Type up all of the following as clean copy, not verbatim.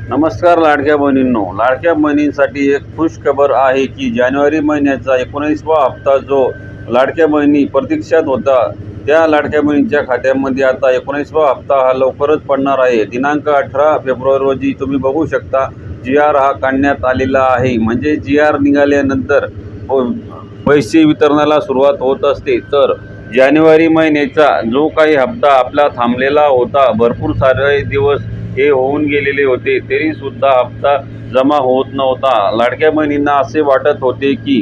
नमस्कार लाडक्या बहिणींनो, लाडक्या बहिणींसाठी एक खुश खबर आहे की जानेवारी महिन्याचा 19वा हप्ता जो लाडक्या बहिणी प्रतीक्षेत होता त्या लाडक्या बहिणींच्या खात्यामध्ये आता 19वा हप्ता हा लवकरच पडणार आहे। दिनांक 18 फेब्रुवारी रोजी तुम्ही बघू शकता GR हा काढण्यात आलेला आहे। म्हणजे GR निघाल्यानंतर पैसे वितरणाला सुरुवात होत असते। तर जानेवारी महिन्याचा जो काही हप्ता आपला थांबलेला होता, भरपूर सारे दिवस हे होऊन गेलेले होते, तरी सुद्धा हप्ता जमा होत नव्हता। लाडक्या बहिणींना असे वाटत होते की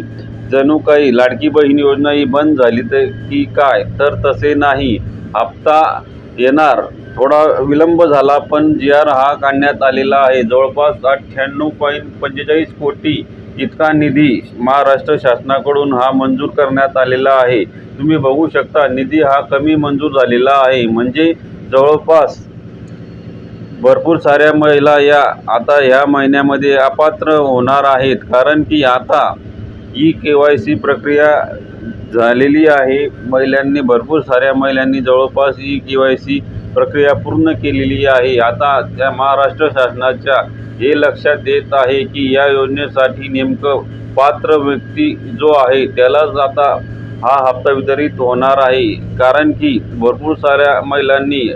जणू काही लाडकी बहीण योजना ही बंद झाली तर की काय, तर तसे नाही, हप्ता येणार थोडा विलंब झाला, पण GR हा काढण्यात आलेला आहे। जवळपास 98.45 कोटी इतका निधी महाराष्ट्र शासनाकडून हा मंजूर करण्यात आलेला आहे। तुम्ही बघू शकता निधी हा कमी मंजूर झालेला आहे। म्हणजे जवळपास भरपूर साऱ्या महिला या आता ह्या महिन्यामध्ये अपात्र होणार आहेत, कारण की आता KYC प्रक्रिया झालेली आहे। महिलांनी भरपूर साऱ्या महिलांनी जवळपास KYC प्रक्रिया पूर्ण केलेली आहे। आता त्या महाराष्ट्र शासनाच्या हे लक्षात येत आहे की या योजनेसाठी नेमकं पात्र व्यक्ती जो आहे त्यालाच आता हा हप्ता वितरित होणार आहे, कारण की भरपूर साऱ्या महिलांनी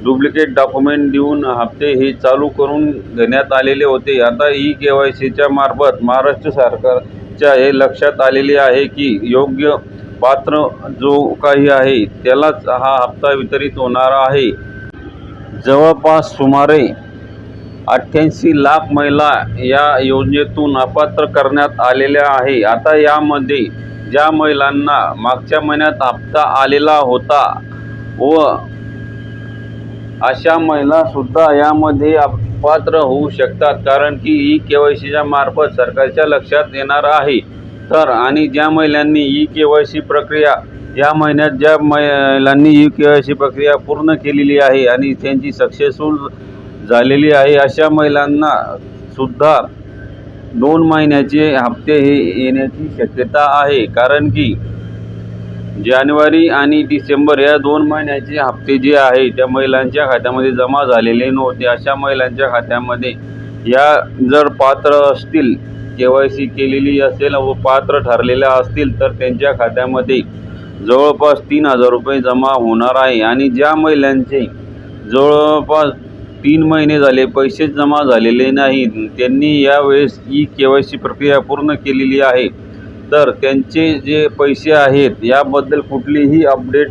डुप्लिकेट डॉक्युमेंट देऊन हप्ते हे चालू करून घेण्यात आलेले होते। आता KYCच्या मार्फत महाराष्ट्र सरकारच्या हे लक्षात आलेले आहे की योग्य पात्र जो काही आहे त्यालाच हा हप्ता वितरित होणार आहे। जवळपास सुमारे 88 लाख महिला या योजनेतून अपात्र करण्यात आलेल्या आहे। आता यामध्ये ज्या महिलांना मागच्या महिन्यात हप्ता आलेला होता व अशा महिला सुद्धा यामध्ये अपात्र होऊ शकतात, कारण की KYCच्या मार्फत सरकारच्या लक्षात येणार आहे। तर आणि ज्या महिलांनी KYC प्रक्रिया या महिन्यात ज्या महिलांनी KYC प्रक्रिया पूर्ण केलेली आहे आणि त्यांची सक्सेसफुल झालेली आहे, अशा महिलांना सुद्धा 2 महिन्याचे हप्ते हे येण्याची शक्यता आहे, कारण की जानेवारी आणि डिसेंबर या 2 महिन्याचे हप्ते जे आहे त्या महिलांच्या खात्यामध्ये जमा झालेले नव्हते। अशा महिलांच्या खात्यामध्ये या जर पात्र असतील, KYC केलेली असेल व पात्र ठरलेल्या असतील तर त्यांच्या खात्यामध्ये जवळपास 3000 रुपये जमा होणार आहे। आणि ज्या महिलांचे जवळपास 3 महिने झाले पैसे जमा झालेले नाहीत, त्यांनी यावेळेस KYC प्रक्रिया पूर्ण केलेली आहे, तर त्यांचे जे पैसे आहेत याबद्दल कुठलीही अपडेट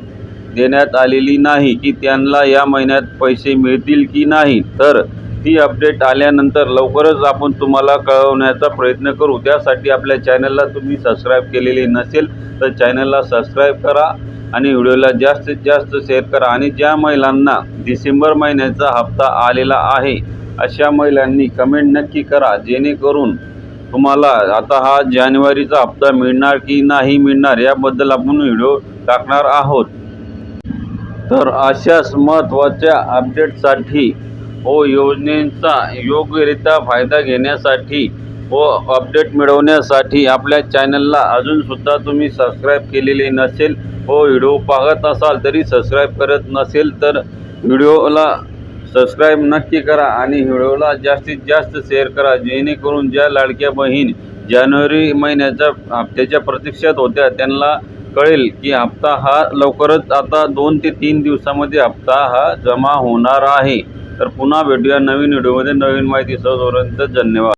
देण्यात आलेली नाही की त्यांना या महिन्यात पैसे मिळतील की नाही। तर ती अपडेट आल्यानंतर लवकरच आपण तुम्हाला कळवण्याचा प्रयत्न करू। त्यासाठी आपल्या चॅनलला तुम्ही सबस्क्राईब केलेले नसेल तर चॅनलला सबस्क्राईब करा आणि व्हिडिओला जास्तीत जास्त शेअर करा। आणि ज्या महिलांना डिसेंबर महिन्याचा हप्ता आलेला आहे अशा महिलांनी कमेंट नक्की करा, जेणेकरून तुम्हाला आता हा जानेवारीचा हप्ता मिळणार की नाही मिळणार याबद्दल आपण व्हिडिओ टाकणार आहोत। तर अशाच महत्त्वाच्या अपडेटसाठी व योजनेचा योग्यरित्या फायदा घेण्यासाठी व अपडेट मिळवण्यासाठी आपल्या चॅनलला अजूनसुद्धा तुम्ही सबस्क्राईब केलेले नसेल व व्हिडिओ पाहत असाल तरी सबस्क्राईब करत नसेल तर व्हिडिओला सबस्क्राईब नक्की करा आणि व्हिडिओला जास्तीत जास्त शेअर करा, जेणेकरून ज्या लाडक्या बहीण जानेवारी महिन्याच्या हप्त्याच्या प्रतीक्षेत होत्या त्यांना कळेल की हप्ता हा लवकरच आता 2 ते 3 दिवसामध्ये हप्ता हा जमा होणार आहे। तर पुन्हा भेटूया नवीन व्हिडिओमध्ये नवीन माहिती. तोपर्यंत धन्यवाद।